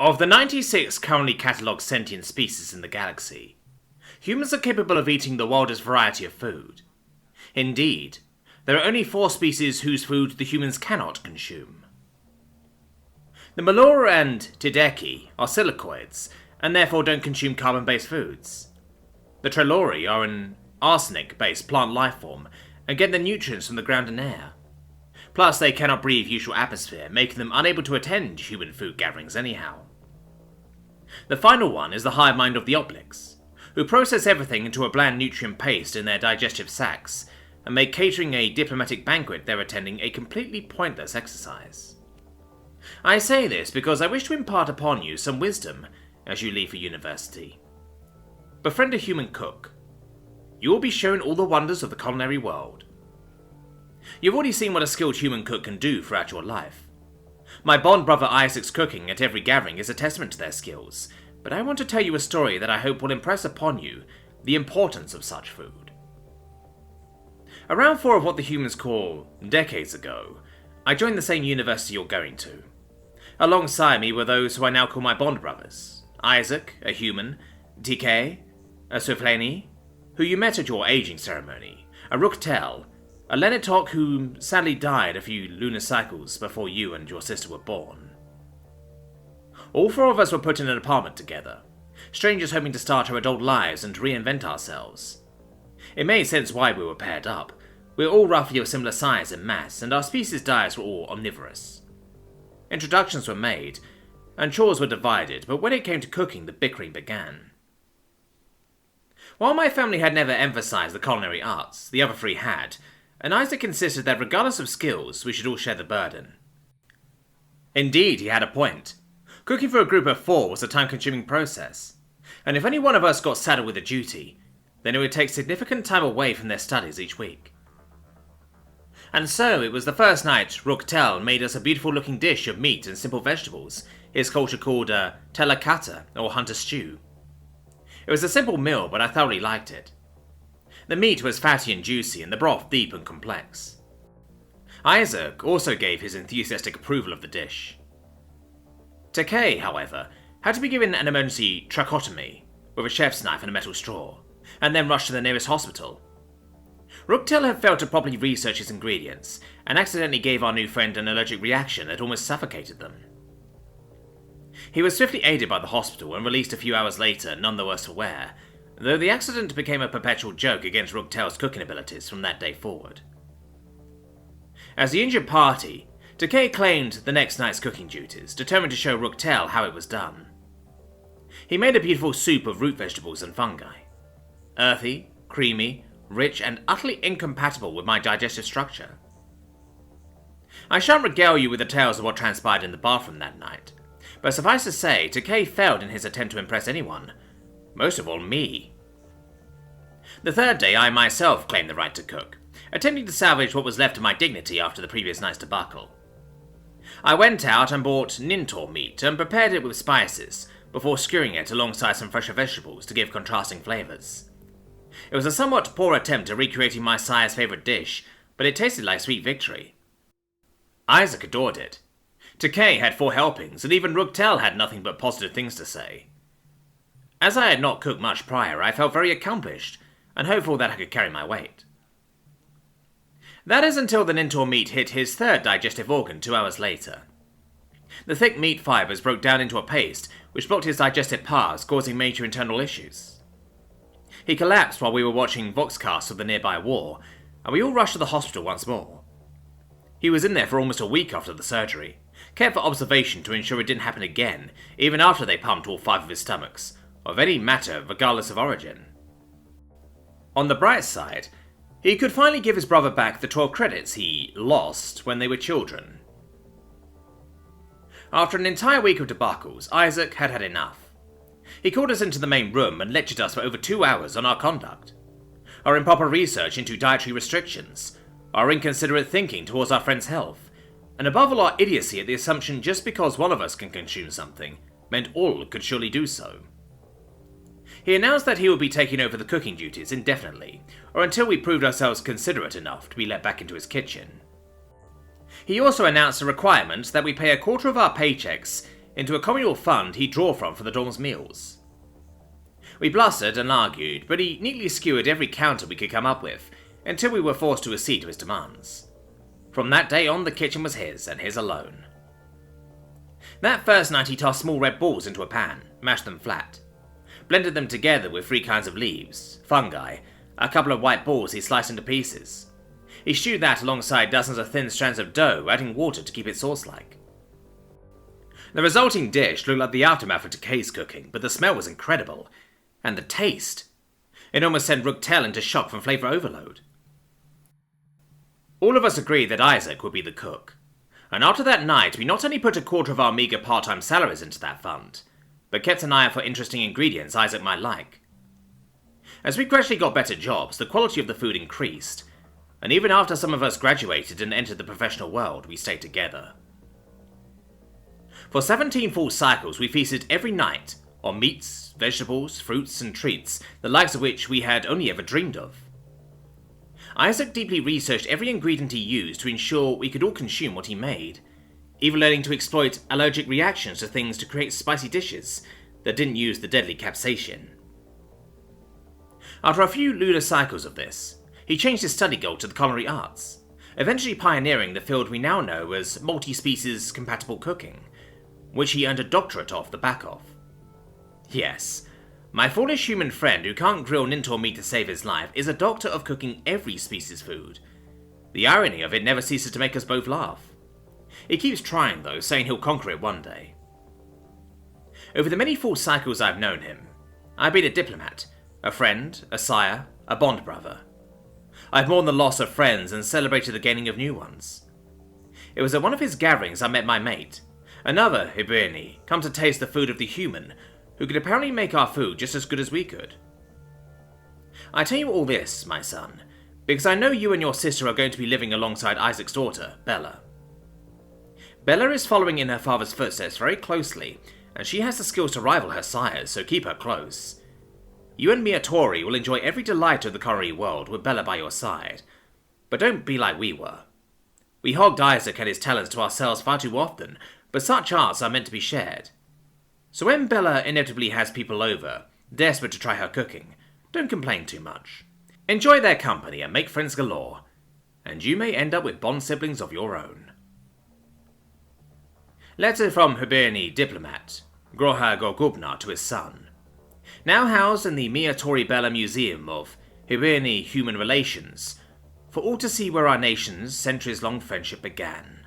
Of the 96 currently catalogued sentient species in the galaxy, humans are capable of eating the wildest variety of food. Indeed, there are only 4 species whose food the humans cannot consume. The Malora and Tideki are silicoids, and therefore don't consume carbon-based foods. The Trelori are an arsenic-based plant lifeform, and get their nutrients from the ground and air. Plus, they cannot breathe usual atmosphere, making them unable to attend human food gatherings anyhow. The final one is the hive mind of the Oblix, who process everything into a bland nutrient paste in their digestive sacs, and make catering a diplomatic banquet they're attending a completely pointless exercise. I say this because I wish to impart upon you some wisdom as you leave for university. Befriend a human cook. You will be shown all the wonders of the culinary world. You've already seen what a skilled human cook can do throughout your life. My bond brother Isaac's cooking at every gathering is a testament to their skills, but I want to tell you a story that I hope will impress upon you the importance of such food. Around 4 of what the humans call decades ago, I joined the same university you're going to. Alongside me were those who I now call my bond brothers: Isaac, a human; TK, a Sufleni, who you met at your aging ceremony; a Rooktel, a Lenetok who sadly died a few lunar cycles before you and your sister were born. All 4 of us were put in an apartment together, strangers hoping to start our adult lives and reinvent ourselves. It made sense why we were paired up. We were all roughly of similar size and mass, and our species' diets were all omnivorous. Introductions were made, and chores were divided, but when it came to cooking, the bickering began. While my family had never emphasized the culinary arts, the other 3 had, and Isaac insisted that regardless of skills, we should all share the burden. Indeed, he had a point. Cooking for a group of 4 was a time-consuming process, and if any one of us got saddled with a duty, then it would take significant time away from their studies each week. And so it was the first night Rooktel made us a beautiful-looking dish of meat and simple vegetables, his culture called a telakata, or hunter stew. It was a simple meal, but I thoroughly liked it. The meat was fatty and juicy, and the broth deep and complex. Isaac also gave his enthusiastic approval of the dish. Takei, however, had to be given an emergency tracheotomy with a chef's knife and a metal straw, and then rushed to the nearest hospital. Rooktel had failed to properly research his ingredients, and accidentally gave our new friend an allergic reaction that almost suffocated them. He was swiftly aided by the hospital and released a few hours later, none the worse for wear, though the accident became a perpetual joke against Rooktel's cooking abilities from that day forward. As the injured party, Takei claimed the next night's cooking duties, determined to show Rooktel how it was done. He made a beautiful soup of root vegetables and fungi. Earthy, creamy, rich, and utterly incompatible with my digestive structure. I shan't regale you with the tales of what transpired in the bathroom that night, but suffice to say, Takei failed in his attempt to impress anyone, most of all me. The 3rd day, I myself claimed the right to cook, attempting to salvage what was left of my dignity after the previous night's debacle. I went out and bought nintor meat and prepared it with spices, before skewering it alongside some fresher vegetables to give contrasting flavours. It was a somewhat poor attempt at recreating my sire's favourite dish, but it tasted like sweet victory. Isaac adored it. Takei had 4 helpings, and even Rooktel had nothing but positive things to say. As I had not cooked much prior, I felt very accomplished, and hopeful that I could carry my weight. That is until the nintor meat hit his 3rd digestive organ 2 hours later. The thick meat fibres broke down into a paste, which blocked his digestive paths, causing major internal issues. He collapsed while we were watching voxcasts of the nearby war, and we all rushed to the hospital once more. He was in there for almost a week after the surgery, kept for observation to ensure it didn't happen again, even after they pumped all 5 of his stomachs, of any matter regardless of origin. On the bright side, he could finally give his brother back the 12 credits he lost when they were children. After an entire week of debacles, Isaac had had enough. He called us into the main room and lectured us for over 2 hours on our conduct, our improper research into dietary restrictions, our inconsiderate thinking towards our friend's health, and above all our idiocy at the assumption just because one of us can consume something meant all could surely do so. He announced that he would be taking over the cooking duties indefinitely, or until we proved ourselves considerate enough to be let back into his kitchen. He also announced a requirement that we pay a quarter of our paychecks into a communal fund he'd draw from for the dorm's meals. We blustered and argued, but he neatly skewered every counter we could come up with, until we were forced to accede to his demands. From that day on, the kitchen was his, and his alone. That first night he tossed small red balls into a pan, mashed them flat, blended them together with 3 kinds of leaves, fungi, a couple of white balls he sliced into pieces. He stewed that alongside dozens of thin strands of dough, adding water to keep it sauce-like. The resulting dish looked like the aftermath of Decay's cooking, but the smell was incredible. And the taste! It almost sent Rugtel into shock from flavour overload. All of us agreed that Isaac would be the cook, and after that night we not only put a quarter of our meagre part-time salaries into that fund, but kept an eye out for interesting ingredients Isaac might like. As we gradually got better jobs, the quality of the food increased, and even after some of us graduated and entered the professional world, we stayed together. For 17 full cycles we feasted every night on meats, vegetables, fruits, and treats, the likes of which we had only ever dreamed of. Isaac deeply researched every ingredient he used to ensure we could all consume what he made, even learning to exploit allergic reactions to things to create spicy dishes that didn't use the deadly capsaicin. After a few lunar cycles of this, he changed his study goal to the culinary arts, eventually pioneering the field we now know as multi-species compatible cooking, which he earned a doctorate off the back of. Yes, my foolish human friend who can't grill Nintor meat to save his life is a doctor of cooking every species food. The irony of it never ceases to make us both laugh. He keeps trying though, saying he'll conquer it one day. Over the many full cycles I've known him, I've been a diplomat, a friend, a sire, a bond brother. I've mourned the loss of friends and celebrated the gaining of new ones. It was at one of his gatherings I met my mate, another Hiberni, come to taste the food of the human, who could apparently make our food just as good as we could. I tell you all this, my son, because I know you and your sister are going to be living alongside Isaac's daughter, Bella. Bella is following in her father's footsteps very closely, and she has the skills to rival her sires, so keep her close. You and Miatori will enjoy every delight of the culinary world with Bella by your side, but don't be like we were. We hogged Isaac and his talents to ourselves far too often, but such arts are meant to be shared. So when Bella inevitably has people over, desperate to try her cooking, don't complain too much. Enjoy their company and make friends galore, and you may end up with bond siblings of your own. Letter from Hiberni diplomat, Groha Gorgubna, to his son. Now housed in the Miatori Bella Museum of Hiberni Human Relations, for all to see where our nation's centuries-long friendship began.